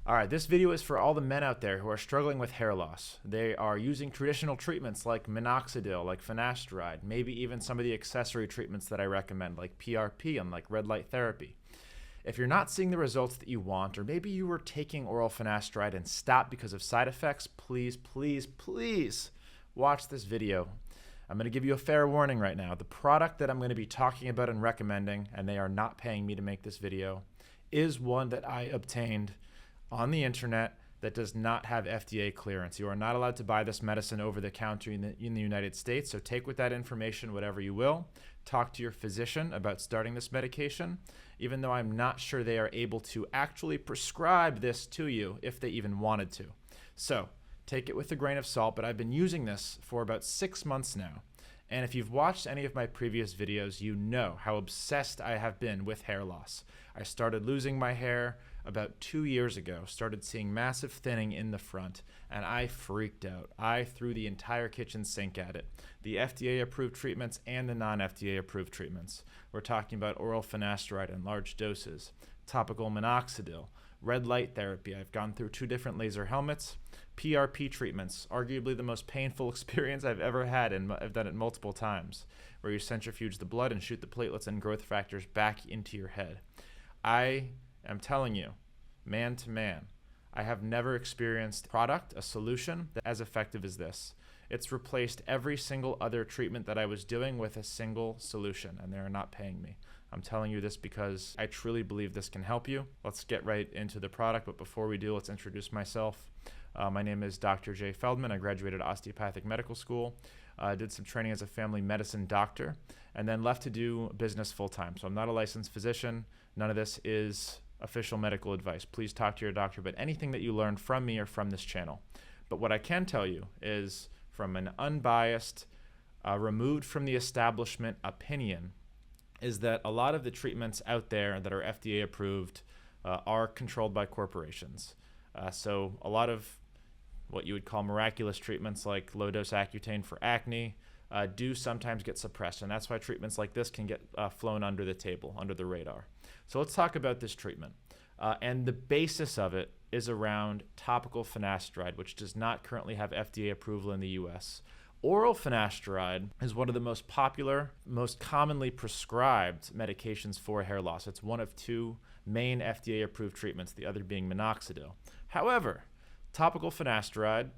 All right, this video is for all the men out there who are struggling with hair loss. They are using traditional treatments like minoxidil, like finasteride, maybe even some of the accessory treatments that I recommend like PRP and like red light therapy. If you're not seeing the results that you want, or maybe you were taking oral finasteride and stopped because of side effects, please, please, please watch this video. I'm going to give you a fair warning right now. The product that I'm going to be talking about and recommending, and they are not paying me to make this video, is one that I obtained on the internet that does not have FDA clearance. You are not allowed to buy this medicine over the counter in the United States, so take with that information whatever you will. Talk to your physician about starting this medication, even though I'm not sure they are able to actually prescribe this to you if they even wanted to. So take it with a grain of salt, but I've been using this for about 6 months now. And if you've watched any of my previous videos, you know how obsessed I have been with hair loss. I started losing my hair about 2 years ago, started seeing massive thinning in the front, and I freaked out. I threw the entire kitchen sink at it. The FDA-approved treatments and the non-FDA approved treatments. We're talking about oral finasteride in large doses, topical minoxidil, red light therapy. I've gone through 2 different laser helmets, PRP treatments, arguably the most painful experience I've ever had, and I've done it multiple times, where you centrifuge the blood and shoot the platelets and growth factors back into your head. I am telling you, man to man, I have never experienced a solution as effective as this. It's replaced every single other treatment that I was doing with a single solution, and they're not paying me. I'm telling you this because I truly believe this can help you. Let's get right into the product, but before we do, let's introduce myself. My name is Dr. Jay Feldman. I graduated osteopathic medical school, did some training as a family medicine doctor, and then left to do business full-time. So I'm not a licensed physician. None of this is official medical advice. Please talk to your doctor about anything that you learn from me or from this channel. But what I can tell you is, from an unbiased, removed from the establishment opinion, is that a lot of the treatments out there that are FDA approved are controlled by corporations. So a lot of what you would call miraculous treatments like low-dose Accutane for acne do sometimes get suppressed, and that's why treatments like this can get flown under the table, under the radar. So let's talk about this treatment. And the basis of it is around topical finasteride, which does not currently have FDA approval in the US. Oral finasteride is one of the most popular, most commonly prescribed medications for hair loss. It's one of 2 main FDA-approved treatments, the other being minoxidil. However, topical finasteride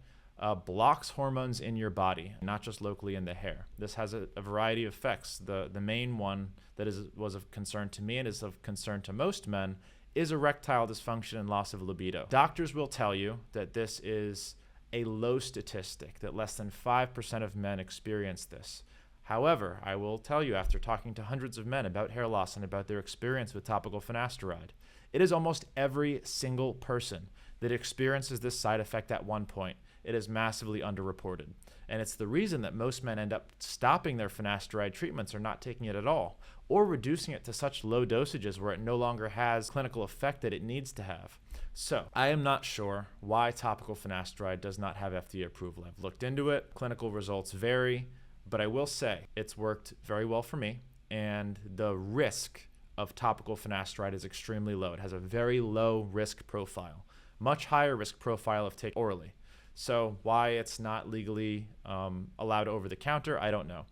blocks hormones in your body, not just locally in the hair. This has a variety of effects. The main one that was of concern to me and is of concern to most men is erectile dysfunction and loss of libido. Doctors will tell you that this is a low statistic, that less than 5% of men experience this. However, I will tell you, after talking to hundreds of men about hair loss and about their experience with topical finasteride, it is almost every single person that experiences this side effect at one point. It is massively underreported. And it's the reason that most men end up stopping their finasteride treatments or not taking it at all, or reducing it to such low dosages where it no longer has clinical effect that it needs to have. So I am not sure why topical finasteride does not have FDA approval. I've looked into it. Clinical results vary, but I will say it's worked very well for me, and the risk of topical finasteride is extremely low. It has a very low risk profile, much higher risk profile if taken orally. So why it's not legally allowed over the counter, I don't know.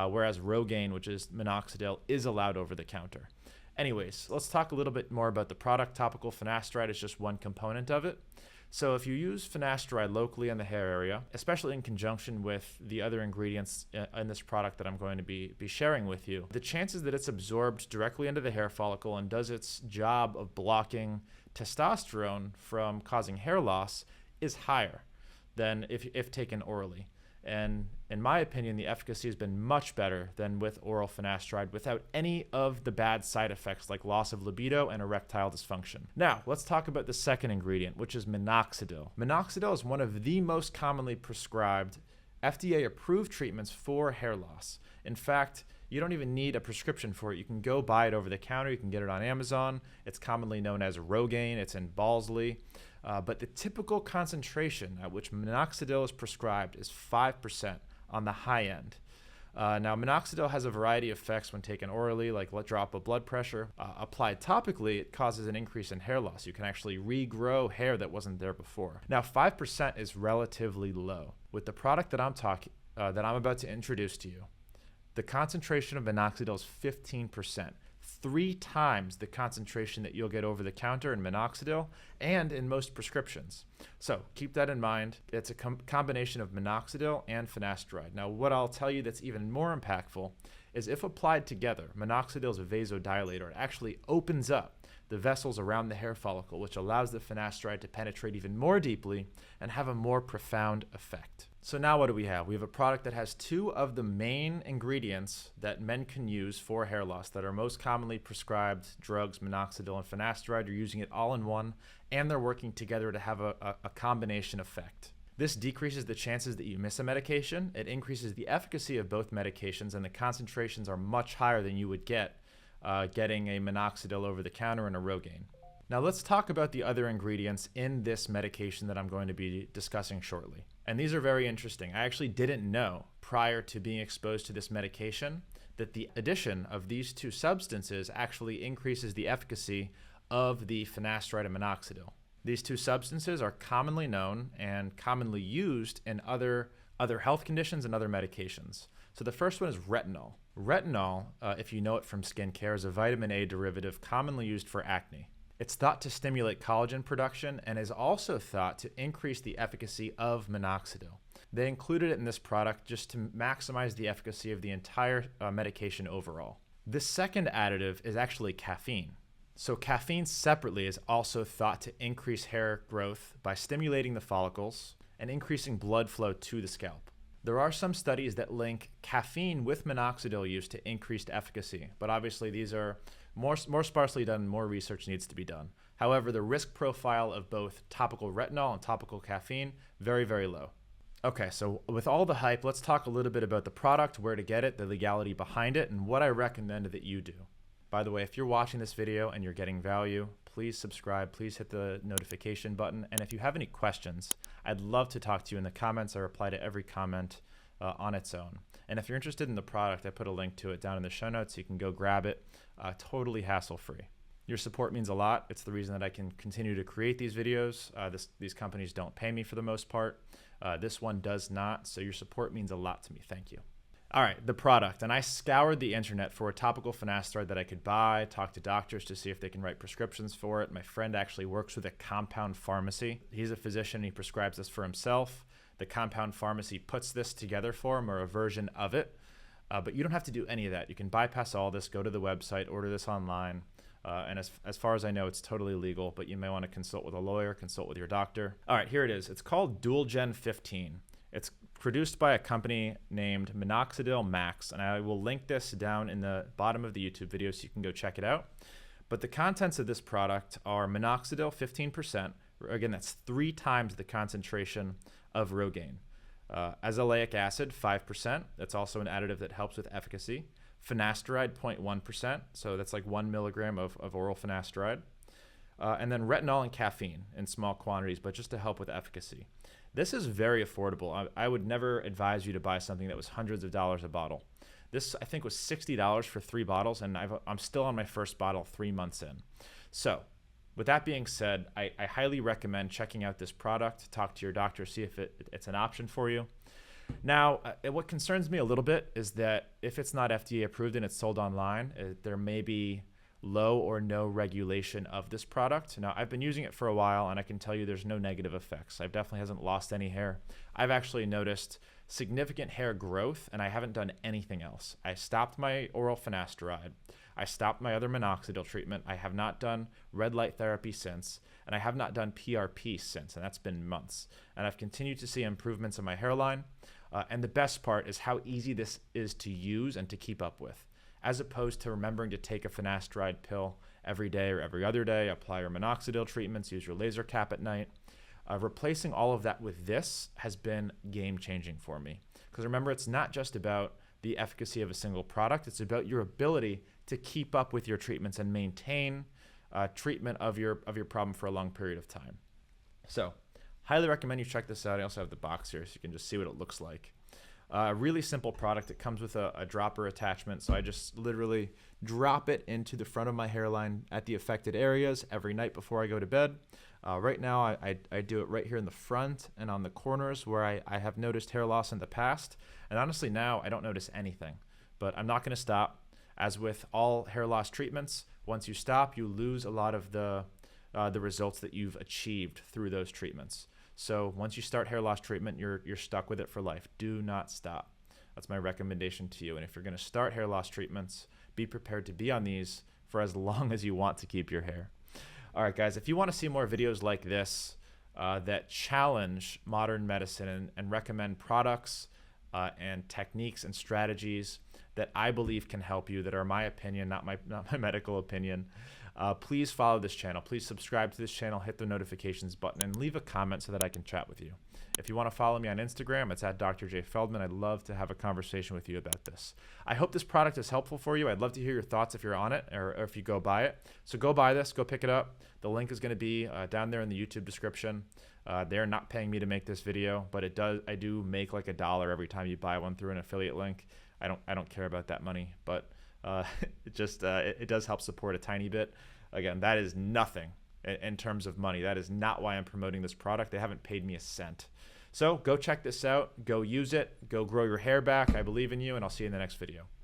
Whereas Rogaine, which is minoxidil, is allowed over the counter. Anyways, let's talk a little bit more about the product. Topical finasteride is just one component of it. So if you use finasteride locally in the hair area, especially in conjunction with the other ingredients in this product that I'm going to be sharing with you, the chances that it's absorbed directly into the hair follicle and does its job of blocking testosterone from causing hair loss is higher than if taken orally. And in my opinion, the efficacy has been much better than with oral finasteride without any of the bad side effects like loss of libido and erectile dysfunction. Now, let's talk about the second ingredient, which is minoxidil. Minoxidil is one of the most commonly prescribed FDA-approved treatments for hair loss. In fact, you don't even need a prescription for it. You can go buy it over the counter. You can get it on Amazon. It's commonly known as Rogaine. It's in Balsley. But the typical concentration at which minoxidil is prescribed is 5% on the high end. Now, minoxidil has a variety of effects when taken orally, like a drop of blood pressure. Applied topically, it causes an increase in hair loss. You can actually regrow hair that wasn't there before. Now, 5% is relatively low. With the product that I'm about to introduce to you, the concentration of minoxidil is 15%. 3 times the concentration that you'll get over the counter in minoxidil and in most prescriptions. So keep that in mind. It's a combination of minoxidil and finasteride. Now, what I'll tell you that's even more impactful is if applied together, minoxidil is a vasodilator. It actually opens up the vessels around the hair follicle, which allows the finasteride to penetrate even more deeply and have a more profound effect. So now what do we have? We have a product that has 2 of the main ingredients that men can use for hair loss that are most commonly prescribed drugs, minoxidil and finasteride. You're using it all in one, and they're working together to have a combination effect. This decreases the chances that you miss a medication. It increases the efficacy of both medications, and the concentrations are much higher than you would get getting a minoxidil over the counter and a Rogaine. Now let's talk about the other ingredients in this medication that I'm going to be discussing shortly. And these are very interesting. I actually didn't know prior to being exposed to this medication that the addition of these 2 substances actually increases the efficacy of the finasteride and minoxidil. These 2 substances are commonly known and commonly used in other health conditions and other medications. So the first one is retinol. Retinol, if you know it from skincare, is a vitamin A derivative commonly used for acne. It's thought to stimulate collagen production and is also thought to increase the efficacy of minoxidil. They included it in this product just to maximize the efficacy of the entire medication overall. The second additive is actually caffeine. So caffeine separately is also thought to increase hair growth by stimulating the follicles and increasing blood flow to the scalp. There are some studies that link caffeine with minoxidil use to increased efficacy, but obviously these are more sparsely done, more research needs to be done. However, the risk profile of both topical retinol and topical caffeine, very, very low. Okay, so with all the hype, let's talk a little bit about the product, where to get it, the legality behind it, and what I recommend that you do. By the way, if you're watching this video and you're getting value, please subscribe, please hit the notification button. And if you have any questions, I'd love to talk to you in the comments. I reply to every comment on its own. And if you're interested in the product, I put a link to it down in the show notes. So you can go grab it, totally hassle-free. Your support means a lot. It's the reason that I can continue to create these videos. These companies don't pay me for the most part. This one does not. So your support means a lot to me. Thank you. All right, the product. And I scoured the internet for a topical finasteride that I could buy, talk to doctors to see if they can write prescriptions for it. My friend actually works with a compound pharmacy. He's a physician. He prescribes this for himself. The compound pharmacy puts this together for him, or a version of it. But you don't have to do any of that. You can bypass all this, go to the website, order this online. And as far as I know, it's totally legal, but you may want to consult with a lawyer, consult with your doctor. All right, here it is. It's called DualGen 15. It's produced by a company named Minoxidil Max, and I will link this down in the bottom of the YouTube video so you can go check it out. But the contents of this product are minoxidil 15%. Again, that's 3 times the concentration of Rogaine. Azelaic acid 5%. That's also an additive that helps with efficacy. Finasteride 0.1%. So that's like 1 milligram of oral finasteride. And then retinol and caffeine in small quantities, but just to help with efficacy. This is very affordable. I would never advise you to buy something that was hundreds of dollars a bottle. This, I think, was $60 for 3 bottles, and I'm still on my first bottle 3 months in. So with that being said, I highly recommend checking out this product. Talk to your doctor, see if it's an option for you. Now, what concerns me a little bit is that if it's not FDA approved and it's sold online, there may be low or no regulation of this product. Now, I've been using it for a while, and I can tell you there's no negative effects. I definitely hasn't lost any hair. I've actually noticed significant hair growth, and I haven't done anything else. I stopped my oral finasteride. I stopped my other minoxidil treatment. I have not done red light therapy since, and I have not done PRP since, and that's been months. And I've continued to see improvements in my hairline. And the best part is how easy this is to use and to keep up with, as opposed to remembering to take a finasteride pill every day or every other day, apply your minoxidil treatments, use your laser cap at night. Replacing all of that with this has been game-changing for me. Because remember, it's not just about the efficacy of a single product, it's about your ability to keep up with your treatments and maintain treatment of your problem for a long period of time. So, highly recommend you check this out. I also have the box here so you can just see what it looks like. A really simple product. It comes with a dropper attachment, so I just literally drop it into the front of my hairline at the affected areas every night before I go to bed. Right now, I do it right here in the front and on the corners where I have noticed hair loss in the past. And honestly, now I don't notice anything. But I'm not going to stop. As with all hair loss treatments, once you stop, you lose a lot of the results that you've achieved through those treatments. So once you start hair loss treatment, you're stuck with it for life. Do not stop. That's my recommendation to you. And if you're going to start hair loss treatments, be prepared to be on these for as long as you want to keep your hair. All right, guys, if you want to see more videos like this that challenge modern medicine and recommend products and techniques and strategies that I believe can help you, that are my opinion, not my medical opinion, please follow this channel. Please subscribe to this channel, hit the notifications button, and leave a comment so that I can chat with you. If you want to follow me on Instagram, it's at Dr. J. Feldman. I'd love to have a conversation with you about this. I hope this product is helpful for you. I'd love to hear your thoughts if you're on it or if you go buy it. So go buy this, go pick it up. The link is going to be down there in the YouTube description. They're not paying me to make this video, but I do make like $1 every time you buy one through an affiliate link. I don't care about that money, but it does help support a tiny bit. Again, that is nothing in terms of money. That is not why I'm promoting this product. They haven't paid me a cent. So go check this out. Go use it. Go grow your hair back. I believe in you, and I'll see you in the next video.